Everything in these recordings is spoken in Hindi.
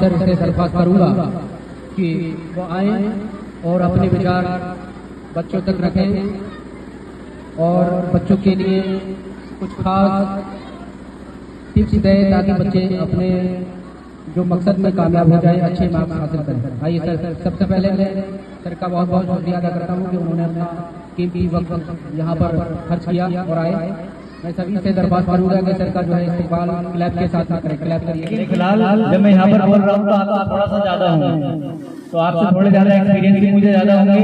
प्रोफेसर से दरख्वास्त करूंगा कि वो आए और अपने विचार बच्चों तक रखें और बच्चों के लिए कुछ खास टिप्स दें ताकि बच्चे अपने जो मकसद में कामयाब हो जाए, अच्छे मार्क्स हासिल करें। आइए सर, सबसे पहले मैं सर का बहुत बहुत शुक्रिया अदा करता हूँ कि उन्होंने अपना कीमती वक्त यहाँ पर खर्च किया और आए। मैं सभी से दरख्वास्त करूंगा कि सर का जो है इस्तेमाल क्लैप के साथ करें। क्लैप करिए। फिलहाल जब मैं यहाँ पर बोल रहा हूँ तो आपका थोड़ा सा ज्यादा हूँ, तो आपसे थोड़े ज्यादा एक्सपीरियंस भी मुझे ज्यादा होंगे,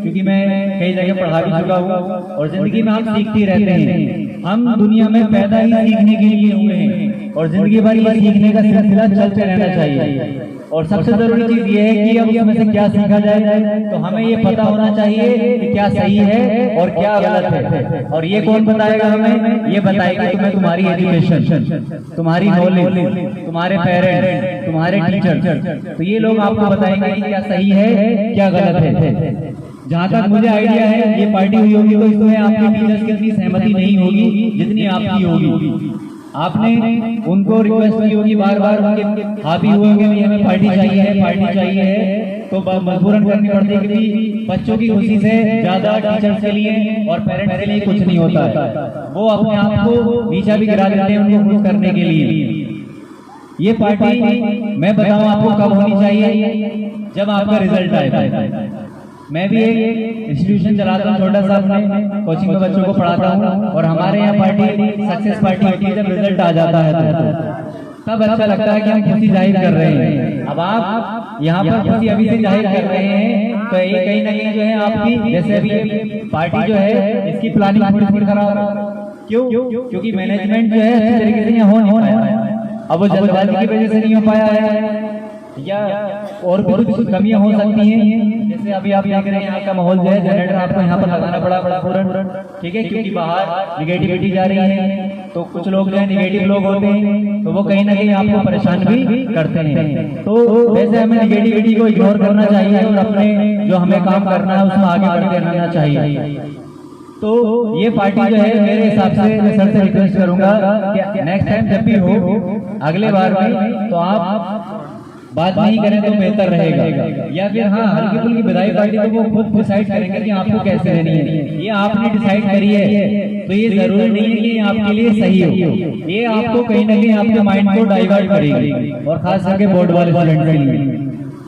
क्योंकि मैं कई जगह पढ़ा भी चुका हूँ और जिंदगी में आप सीखते रहते हैं। हम दुनिया में पैदा ही सीखने के लिए हुए हैं और जिंदगी भर ये सीखने का सिलसिला चलते रहना चाहिए। और सबसे जरूरी चीज ये है कि अब उसमें से क्या सीखा जाए, तो हमें ये पता होना चाहिए कि क्या सही है और क्या गलत है। और ये कौन बताएगा हमें? ये बताएगा तुम्हें तुम्हारी एजुकेशन, तुम्हारी नॉलेज, तुम्हारे पेरेंट्स, तुम्हारे टीचर। तो ये लोग आपको बताएंगे कि क्या सही है क्या गलत है। जहाँ तक मुझे आइडिया है, ये पार्टी हुई होगी तो इसमें आपके टीचर्स की इतनी सहमति नहीं होगी जितनी आपकी होगी। आपने उनको रिक्वेस्ट की होगी बार बार, उनके हावी हुए होंगे कि हमें पार्टी चाहिए है, तो मजबूरन करनी पड़ती है, क्योंकि बच्चों की खुशी से ज्यादा टीचर्स के लिए और पेरेंट्स के लिए कुछ नहीं होता है। वो अपने आप को नीचा भी गिरा देते हैं उनको खुश करने के लिए। ये पार्टी मैं बताऊं आपको कब होनी चाहिए? जब आपका रिजल्ट आए। मैं भी एक इंस्टीट्यूशन चलाता हूँ छोटा सा, अपने कोचिंग में बच्चों को पढ़ाता हूँ, और हमारे यहाँ पार्टी सक्सेस पार्टी होती है जब रिजल्ट आ जाता है तब अच्छा लगता है कि हम खुशी जाहिर कर रहे हैं। अब आप यहाँ पर खुशी अभी से जाहिर कर रहे हैं तो ये कहीं ना कहीं जो है आपकी, जैसे अभी पार्टी जो है इसकी प्लानिंग थोड़ी खराब। क्यों? क्योंकि मैनेजमेंट जो है अच्छी तरीके से यहाँ हो नहीं पाया। अब वो जल्दबाजी की वजह से नहीं हो पाया है, या और भी कुछ कमियां हो सकती हैं। जैसे अभी आप देख रहे हैं यहाँ का माहौल जो है, जनरेटर आपको यहाँ पर लगाना पड़ा पूरा, ठीक है, क्योंकि बाहर निगेटिविटी जा रही है, तो कुछ लोग जो है निगेटिव लोग होते हैं, तो वो कहीं ना कहीं आपको परेशान भी करते हैं। तो वैसे हमें निगेटिविटी को इग्नोर करना चाहिए और अपने जो हमें काम करना है उसमें आगे बढ़ते रहना चाहिए। तो ये पार्टी जो है मेरे हिसाब से मैं सर से रिक्वेस्ट करूंगा कि नेक्स्ट टाइम जब भी हो, अगले बार में, तो आप बात नहीं करें तो बेहतर रहेगा। या फिर हाँ, हल्की फुल्की बधाई पार्टी तो वो खुद डिसाइड करेंगे कि आपको कैसे देनी है। ये आपने डिसाइड करी है तो ये जरूरी नहीं है कि आपके लिए सही हो। ये आपको कहीं ना कहीं आपके माइंड को डाइवर्ट करेगी, और खास करके बोर्ड वाले स्टूडेंट के लिए।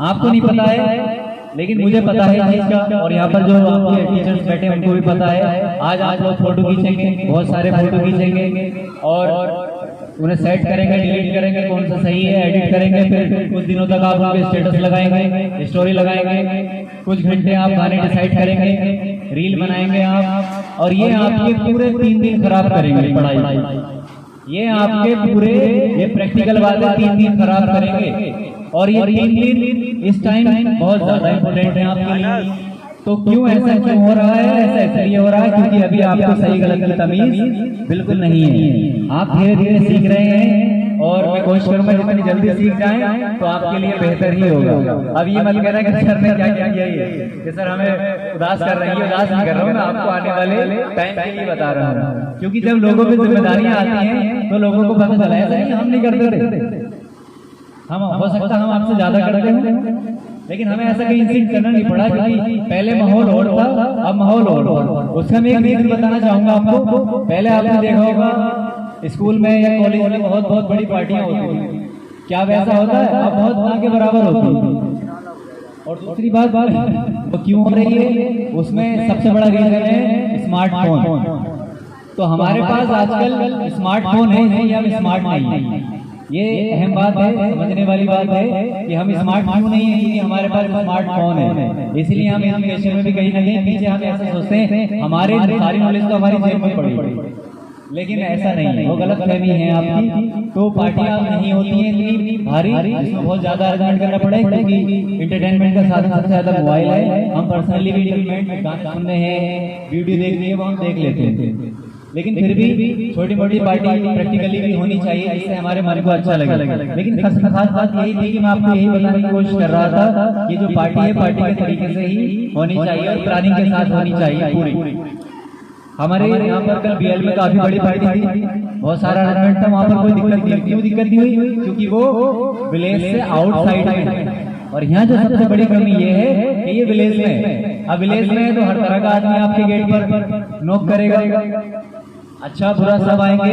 आपको नहीं पता है लेकिन मुझे पता है चीज का, और यहाँ पर जो आपके टीचर्स बैठे हैं उनको भी पता है। आज आप लोग फोटो खींचेंगे, बहुत सारे फोटो खींचेंगे और उन्हें सेट करेंगे, डिलीट करेंगे, कौन सा सही है एडिट करेंगे, फिर कुछ दिनों तक आप उनके स्टेटस लगाएंगे, स्टोरी लगाएंगे, कुछ घंटे आप गाने डिसाइड करेंगे, रील बनाएंगे आप, और ये आपके पूरे 3 दिन खराब करेंगे पढ़ाई। ये आपके पूरे, ये प्रैक्टिकल वाले 3 दिन खराब करेंगे, और ये 3 दिन इस टाइम बहुत ज्यादा इंपॉर्टेंट है आपके लिए। तो क्यों ऐसा क्यों हो रहा है? ऐसा इसलिए हो रहा है क्योंकि अभी आपको सही गलत की तमीज बिल्कुल नहीं है। आप धीरे धीरे सीख रहे हैं और मैं कोशिश करूंगा जितनी जल्दी सीख जाएं तो आपके लिए बेहतर ही होगा। अब ये मत कहना कि सर ने क्या क्या किया है कि सर हमें उदास कर रही है। उदास नहीं कर रहा हूँ, मैं आपको आने वाले टाइम के लिए बता रहा हूँ, क्योंकि जब लोगों पर जिम्मेदारियां आती हैं तो लोगों को पता चला है हम नहीं करते थे। हम हो सकता हम आपसे ज्यादा करते हैं, लेकिन हमें ऐसा कहीं इंसिस्ट करना नहीं पड़ा, क्योंकि पहले माहौल और था, अब माहौल और। उसका मैं एक रीजन बताना चाहूंगा आपको। पहले आपने देखा होगा स्कूल में या कॉलेज में बहुत बहुत बड़ी पार्टियां होती थी, क्या वैसा होता है? अब बहुत ना के बराबर होती है। और दूसरी बात तो क्यों हो रही है, उसमें सबसे बड़ा रीजन है स्मार्टफोन। तो हमारे पास आजकल स्मार्टफोन है, नहीं हम स्मार्ट नहीं है। ये अहम बात है, समझने वाली बात है कि हम स्मार्ट क्यों नहीं है, क्योंकि हमारे पास स्मार्टफोन है। इसलिए हम एजुकेशन में भी कहीं ना कहीं पीछे हम ऐसा सोचते हैं हमारे सारी नॉलेज तो हमारी जेब में पड़ी, लेकिन ऐसा नहीं है, वो गलत फहमी है आपकी। तो पार्टियां नहीं होती हैं इतनी भारी, इसमें बहुत ज्यादा अरेंजमेंट करना पड़े, क्योंकि इंटरटेनमेंट का साधन सबसे ज्यादा मोबाइल है। हम पर्सनली भी गाने सुनने हैं, वीडियो देखनी है वो हम देख लेते हैं, लेकिन फिर भी छोटी मोटी पार्टी प्रैक्टिकली भी होनी चाहिए जिससे हमारे मन को अच्छा लगे। लेकिन खास बात यही थी कि मैं आपको यही बताने की कोशिश कर रहा था कि जो पार्टी है पार्टी के तरीके से ही होनी चाहिए और प्लानिंग के साथ होनी चाहिए पूरी। हमारे यहाँ पर कल BL में काफी बड़ी पार्टी थी, बहुत सारा अरेंजमेंट था, वहाँ पर कोई दिक्कत नहीं। क्यों दिक्कत नहीं हुई? क्योंकि वो विलेज से आउटसाइड में। और यहाँ जो सबसे बड़ी कमी ये है कि ये विलेज में है। अब विलेज में है तो हर तरह का आदमी आपके गेट पर नॉक करेगा, अच्छा बुरा सब आएंगे।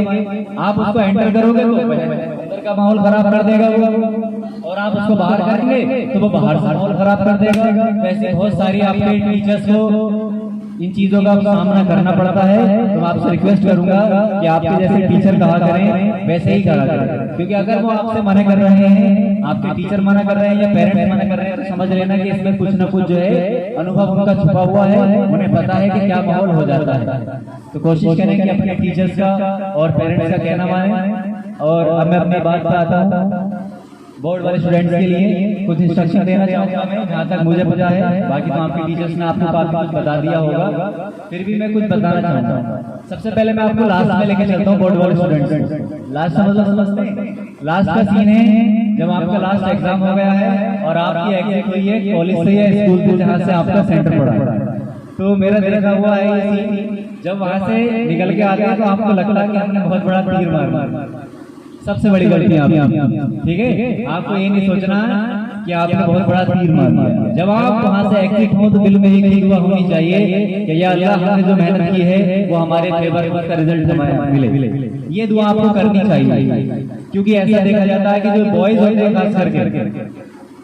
आप उसको एंटर करोगे तो अंदर का माहौल खराब कर देगा वो, और आप उसको बाहर करेंगे तो वो बाहर से माहौल खराब कर देगा। वैसे बहुत सारी आपके टीचर्स को इन चीजों का सामना करना पड़ता है। तो मैं आपसे रिक्वेस्ट करूंगा कि आपके जैसे टीचर कहा करें वैसे ही कहा करें, क्योंकि अगर वो आपसे मना कर रहे हैं, आपके टीचर मना कर रहे हैं या पेरेंट्स मना कर रहे हैं, तो समझ लेना कि इसमें कुछ न कुछ जो है अनुभव उनका छुपा हुआ है, उन्हें पता है कि क्या माहौल हो जाता है। तो कोशिश करें कि अपने टीचर्स का और पेरेंट्स का कहना माने। और अब मैं अपनी बात पर आता हूँ। बोर्ड वाले स्टूडेंट्स के लिए कुछ इंस्ट्रक्शन देना चाहूंगा मैं, जहाँ तक मुझे पता है। बाकी तो आपके टीचर्स ने आपको काफी कुछ बता दिया होगा, फिर भी मैं कुछ बताना चाहूंगा। सबसे पहले मैं आपको लास्ट में लेके चलता हूँ बोर्ड वाले स्टूडेंट्स। लास्ट समझते हैं? लास्ट का सीन है जब आपका लास्ट एग्जाम हो गया है और आपकी एग्जिट हुई है कॉलेज से या स्कूल से जहाँ से आपका सेंटर पड़ा है। तो मेरा देखा हुआ है ये सीन, जब वहां से निकल के आते हैं तो आपको लगता है कि हमने बहुत बड़ा तीर मारा। सबसे बड़ी गलती आपकी, ठीक है? आपको ये नहीं सोचना कि आपने बहुत बड़ा तीर मार दिया। जब आप वहां से एग्जिट हो तो दिल में एक दुआ होनी चाहिए कि या अल्लाह हमने जो मेहनत की है वो हमारे फेवर में उसका रिजल्ट हमें मिले। ये दुआ आपको करनी चाहिए, क्योंकि ऐसा देखा जाता है कि जो बॉयज होते हैं खास करके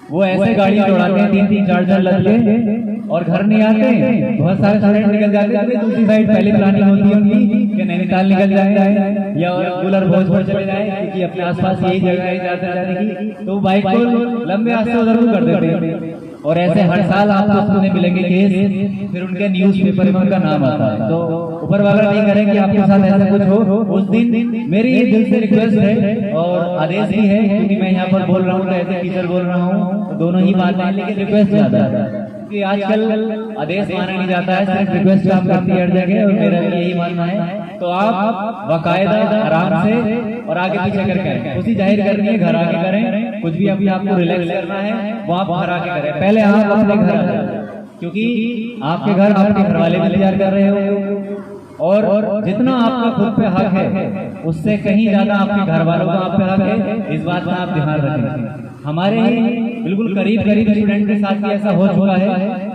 वो ऐसे गाड़ियां दौड़ाते हैं 3-3 4 लग के और घर नहीं आते। बहुत सारे स्टूडेंट निकल जाते हैं, दूसरी साइड पहले प्लानिंग होती है उनकी कि नैनीताल निकल जाए या कूलर भोजपुर चले जाए, क्योंकि अपने आसपास यही जगह है जाने की। तो बाइक को लंबे रास्ते उधर को कर देते हैं और ऐसे हर साल आपको सुनने मिलेंगे केस, फिर उनके न्यूज पेपर में उनका नाम आता है। तो ऊपर वाला नहीं करे कि आपके साथ ऐसा कुछ हो। उस दिन मेरी दिल से रिक्वेस्ट है और आदेश भी है, क्योंकि मैं यहाँ पर बोल रहा हूँ तो ऐसे टीचर बोल रहा हूँ, तो दोनों ही बात है, लेकिन रिक्वेस्ट ज्यादा है कि आजकल आदेश माना नहीं जाता है, सिर्फ रिक्वेस्ट काम करती है हर जगह, और मेरा भी यही मानना है। तो आप बाकायदा आराम से और आगे पीछे करके खुशी जाहिर करनी है, घर आके करें। कुछ भी अभी आपको रिलैक्स करना है वो आप घर आके करें। पहले आप अपने घर आ जाए, क्योंकि आपके घर आपके घर वाले भी इंतजार कर रहे हो, और जितना आपका खुद पे हक है उससे कहीं ज्यादा आपके घर वालों का आप पे हक है। इस बात का आप ध्यान रखें। हमारे बिल्कुल करीब स्टूडेंट के साथ भी ऐसा हो चुका है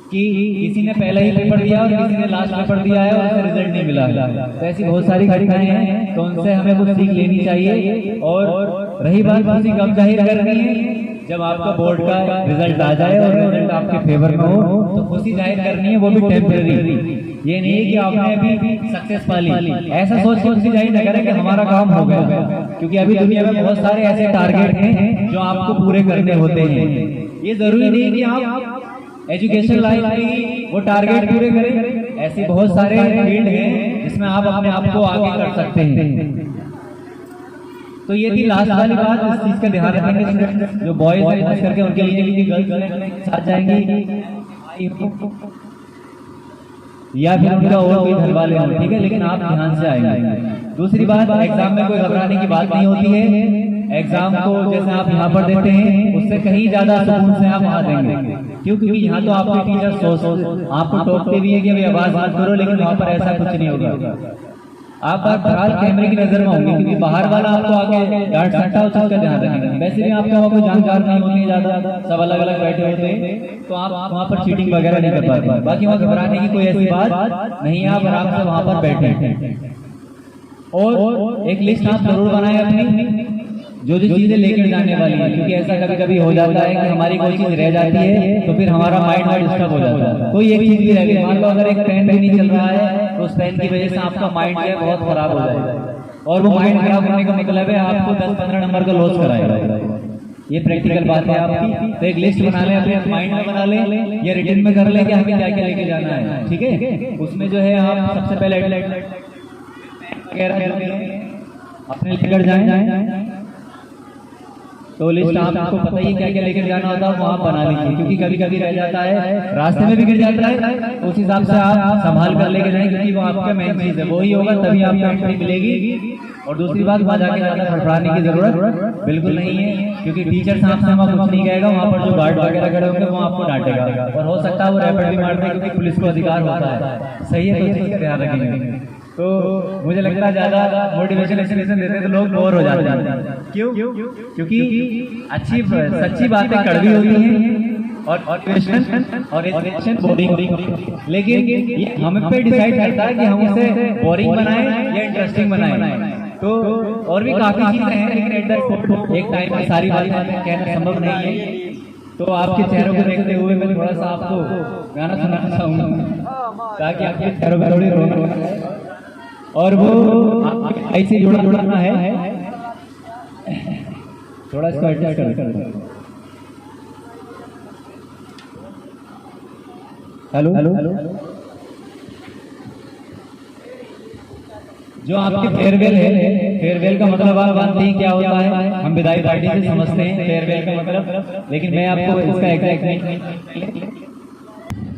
कि किसी ने पहले ही पेपर दिया और किसी ने लास्ट पेपर दिया है और उसे रिजल्ट नहीं मिला। तो ऐसी बहुत सारी घटनाएं हैं, तो उनसे हमें कुछ सीख लेनी चाहिए। और रही बात खुशी कब जाहिर करनी है, जब आपका बोर्ड का रिजल्ट आ जाए और रिजल्ट आपके फेवर में हो तो खुशी जाहिर करनी है, वो भी टेम्परेरी। ये नहीं कि आपने अभी सक्सेस पा ली, ऐसा सोच के खुशी जाहिर न करें कि हमारा काम हो गया, क्योंकि अभी दुनिया में बहुत सारे ऐसे टारगेट हैं जो आपको पूरे करने होते हैं। ये जरूरी नहीं कि आप एजुकेशन लाइफ में वो टारगेट पूरे करें, ऐसे बहुत सारे फील्ड हैं जिसमें आप अपने आप को आगे कर सकते हैं। तो ये थी लास्ट वाली बात, इस चीज का ध्यान रखेंगे। जो बॉयज हैं खास करके उनके लिए गर्ल्स साथ जाएंगी या फिर उनका और कोई घर वाले हों, ठीक है, लेकिन आप ध्यान से आएंगे। दूसरी बात, एग्जाम में कोई घबराने की बात नहीं होती है। एग्जाम को जैसे आप यहाँ पर देते हैं उससे कहीं ज्यादा सुकून से आप वहाँ देंगे। क्यों? क्योंकि यहाँ तो आपके टीचर आपको टोकते भी है कि अभी आवाज मत करो, लेकिन वहाँ पर ऐसा कुछ नहीं होगा। आप फिलहाल कैमरे की नजर में होंगे, क्योंकि बाहर वाला आपको आके डांट सकता है, उसका ध्यान रखेंगे। वैसे भी आपका वहाँ कोई जानकार नहीं होती है ज्यादा, सब अलग अलग बैठे होते हैं, तो आप वहाँ पर चीटिंग वगैरह नहीं कर पाते। बाकी वहाँ घबराने की कोई ऐसी बात नहीं है, आप आराम से वहाँ पर बैठे। और एक लिस्ट आप जरूर बनाए अपनी, जो चीजें लेकर जाने वाली है, क्योंकि ऐसा कभी कभी हो जाता है कि हमारी कोई चीज रह जाती है तो फिर हमारा माइंड डिस्टर्ब हो जाता है। कोई एक चीज भी रह गई, मान लो अगर एक पेन भी नहीं चल रहा है तो उस पेन की वजह से आपका माइंड जो है बहुत खराब हो जाएगा, और वो माइंड खराब होने का मतलब है आपको 10-15 नंबर का लॉस कराएगा। ये प्रैक्टिकल बात है आपकी। तो एक लिस्ट बना लें, अपने माइंड में बना लें या रिटर्न में कर लें कि हमें क्या क्या लेके जाना है, ठीक है। उसमें जो है आप सबसे पहले अपने लेकर जाएं, तो लिस्ट आपको पता ही क्या क्या लेकर जाना होता है, वहाँ बना लीजिए, क्योंकि कभी कभी रह जाता है, रास्ते में भी गिर जाता है, उस हिसाब से आप संभाल कर लेके जाएं, क्योंकि वो आपका मेन चीज है, वही होगा तभी आपको एंट्री मिलेगी। और दूसरी बात, वहाँ जाके ज्यादा फड़फड़ाने की जरूरत बिल्कुल नहीं है, क्योंकि टीचर साहब से वहाँ कुछ नहीं कहेगा, वहाँ पर जो गार्ड वगैरह खड़े होंगे वो आपको डांटेगा, और हो सकता है वो रैपिड भी मार दे, क्योंकि पुलिस को अधिकार होता है। सही है, तो इसका ध्यान रखेंगे। तो मुझे लगता है ज्यादा मोटिवेशन एक्सप्रेशन देते तो लोग बोर हो जाते हैं। क्यों? क्योंकि अच्छी सच्ची बातें कड़वी होती हैं और इंस्पिरेशन बोरिंग। लेकिन ये हम पे डिसाइड करता है कि हम उसे बोरिंग बनाएं या इंटरेस्टिंग बनाएं। तो और भी काफी चीजें हैं, लेकिन एक टाइम में सारी बातें कहना संभव नहीं है। तो आपके चेहरों को देखते हुए मैं थोड़ा सा आपको गाना सुनाना चाहूंगा ताकि आपके चेहरों में थोड़ी रौनक और वो ऐसे जुड़ना है। थोड़ा इसको एडजस्ट कर। हेलो, जो आपकी फेयरवेल है, फेयरवेल का मतलब आप जानते हैं क्या होता है? हम विदाई पार्टी से समझते हैं फेयरवेल का मतलब, लेकिन मैं आपको इसका एग्जैक्ट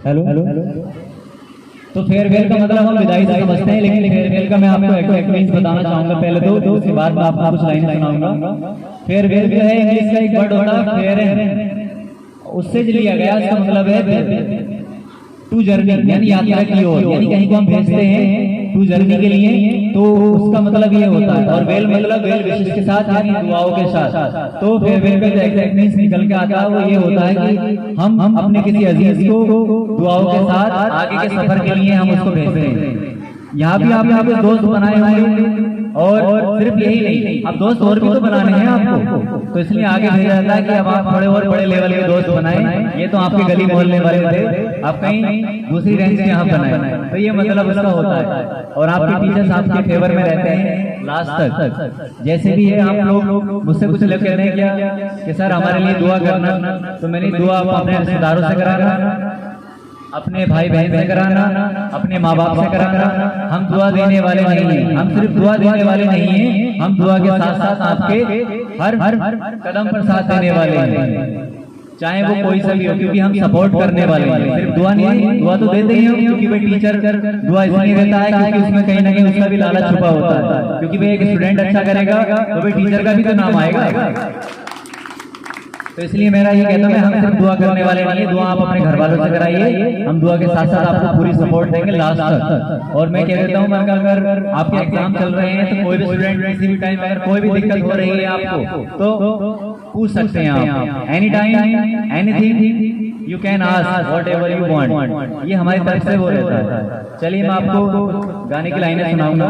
हेलो तो फेयरवेल का मतलब हम विदाई से समझते हैं, लेकिन फेयरवेल का मैं आपको एग्जैक्ट मीनिंग बताना चाहूंगा पहले तो उसके बाद मैं आपको कुछ लाइनें सुनाऊंगा। फेयरवेल जो है इंग्लिश का एक वर्ड होता है फेयर, उससे जो लिया गया उसका मतलब है टू जर्नी, यानी यात्रा की ओर, यानी कहीं को हम भेजते हैं टू जर्नी के लिए, तो उसका मतलब ये होता है। और वेल मतलब वेल विशेष के साथ, यानी दुआओं के साथ। तो फेयरवेल का जो एग्जैक्ट मीनिंग निकल के आता है वो ये होता है कि हम अपने किसी अजीज को दुआओं के साथ आगे के सफर के लिए हम उसको भेजते हैं। यहाँ भी आपने कुछ दोस्त बनाए होंगे और सिर्फ यही नहीं, अब दोस्त और भी तो बनाने हैं आपको, तो इसलिए आगे भेजा जाता है कि अब आप थोड़े और बड़े लेवल के दोस्त बनाए। ये तो आपके गली मोहल्ले वाले थे, आप कहीं दूसरी रेंज के यहाँ बनाए, तो ये मतलब उसका होता है। और आपके टीचर्स आपके फेवर में रहते हैं लास्ट तक। जैसे भी है आप लोग मुझसे कुछ लोग कहते हैं क्या कि सर हमारे लिए दुआ करना, तो मैंने दुआ अपने रिश्तेदारों से कराना, अपने भाई बहन से कराना, अपने माँ बाप से कराना। हम दुआ देने वाले नहीं हैं, हम सिर्फ दुआ देने वाले नहीं हैं, हम दुआ के साथ साथ आपके हर कदम पर साथ देने वाले हैं, चाहे वो कोई सा भी हो, क्योंकि हम सपोर्ट करने वाले हैं। सिर्फ दुआ नहीं है, दुआ तो देते ही हम, क्योंकि भाई टीचर दुआ इसलिए देता है क्योंकि उसमें कहीं ना कहीं उसका भी लालच छुपा होता है, क्योंकि भाई एक स्टूडेंट अच्छा करेगा तो भाई टीचर का भी तो नाम आएगा। तो इसलिए मेरा ये कहता है हम सिर्फ दुआ करने वाले नहीं, दुआ आप अपने घर वालों से कराइए, हम दुआ के साथ साथ आपको पूरी सपोर्ट देंगे लास्ट तक। और मैं कह देता हूँ अगर आपके एग्जाम चल रहे हैं तो कोई भी स्टूडेंट किसी भी टाइम अगर कोई भी दिक्कत हो रही है आपको तो पूछ सकते हैं आप, any time anything you can ask what ever you want, ये हमारी तरफ से वो रहता है। चलिए मैं आपको गाने की लाइनें सुनाऊंगा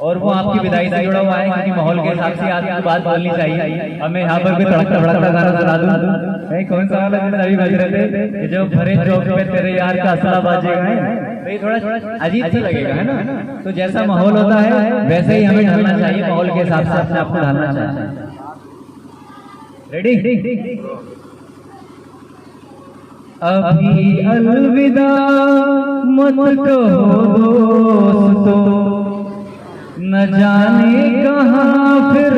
और वो आपकी विदाई से जुड़ा हुआ है, क्योंकि माहौल के हिसाब से आपकी बात बोलनी चाहिए। अब मैं यहाँ पर भी तड़कता भड़कता गाना सुना दूं। कौन सा वाला गाना अभी बज रहे थे, जो भरे चौक पे तेरे यार का असला बाजेगा, ये थोड़ा अजीब सा लगेगा, है ना? तो जैसा माहौल होता है वैसे ही हमें ढलना चाहिए, माहौल के हिसाब से अपने आपको ढलना चाहिए। रेडी? अभी अलविदा मत कहो दोस्तों, न जाने कहाँ फिर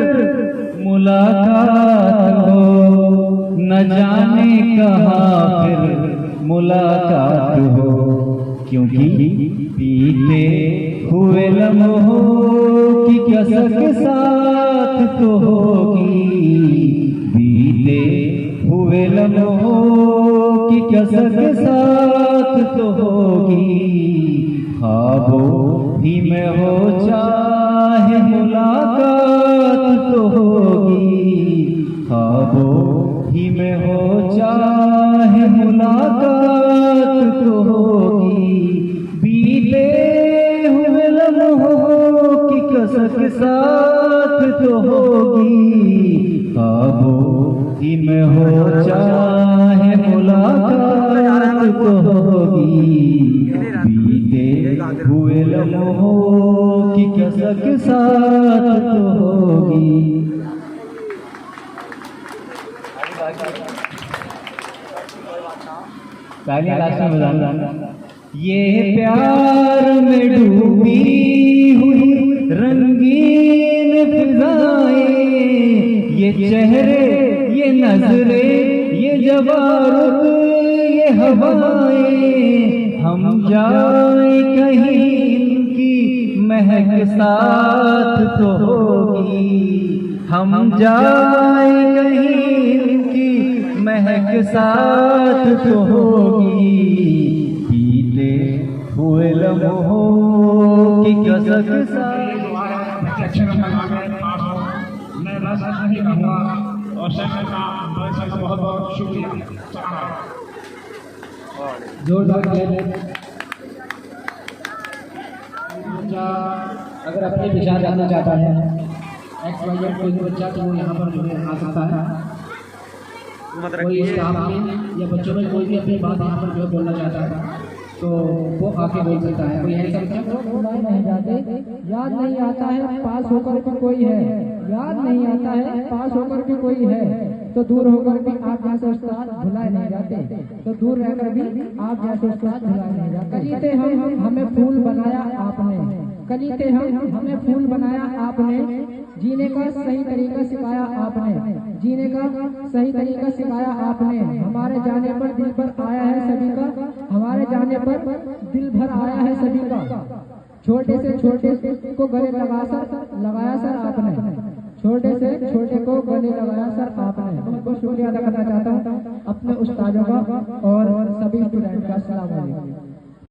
मुलाकात हो, न जाने कहाँ फिर मुलाकात हो, क्योंकि बीते हुए लम्हों की कसक साथ तो होगी, बीते हुए लम्हों की कसक साथ तो होगी, ख्वाबों ही में हो चाहे मुलाकात तो होगी, ख्वाबों ही में हो चाहे मुलाकात तो होगी, बीते हुए लम्हों की कसक साथ तो होगी, ख्वाबों ही में हो चाहे मुलाकात तो होगी, हुए लम्हों की कसक साथ तो होगी। ये प्यार में डूबी हुई रंगीन फिजाएं, ये चेहरे, ये नजरें, ये जवाब, ये हवाएं, हम जाए कहीं इनकी महक साथ तो होगी, हम जाए कहीं इनकी महक साथ तो होगी, बीते हुए लम्हों के साथ अच्छे नंबर लाके पास हो। मैं बस नहीं कहूँगा और सर का बहुत बहुत शुक्रिया। जोरदार बच्चा अगर अपने विचार जानना चाहता है XYZ कोई भी बच्चा तो वो यहाँ पर जो है आ सकता है। कोई स्टाफ में या बच्चों में कोई भी अपनी बात यहाँ पर जो है बोलना चाहता है तो वो आके बोल सकता है। कोई ऐसा बच्चा बुलाए नहीं जाते, याद नहीं आता है पास होकर भी कोई है, याद नहीं आता है पास होकर भी कोई है, तो दूर होकर भी आप जैसे उस्ताद भुलाए नहीं जाते, तो दूर रहकर भी आप जैसे उस्ताद भुलाए नहीं जाते। कलीते हम हमें फूल बनाया आपने, कलीते हम हमें फूल बनाया आपने, जीने का सही तरीका सिखाया आपने, जीने का सही तरीका सिखाया आपने। हमारे जाने पर दिल पर आया है सभी का, हमारे जाने पर दिल भर आया है सभी का। छोटे से छोटे को गले लगाया सर आपने, छोटे से छोटे को गले लगाया सर आपने। बहुत शुक्रिया अदा करना चाहता हूँ अपने उस्तादों का और सभी स्टूडेंट का। अस्सलाम वालेकुम।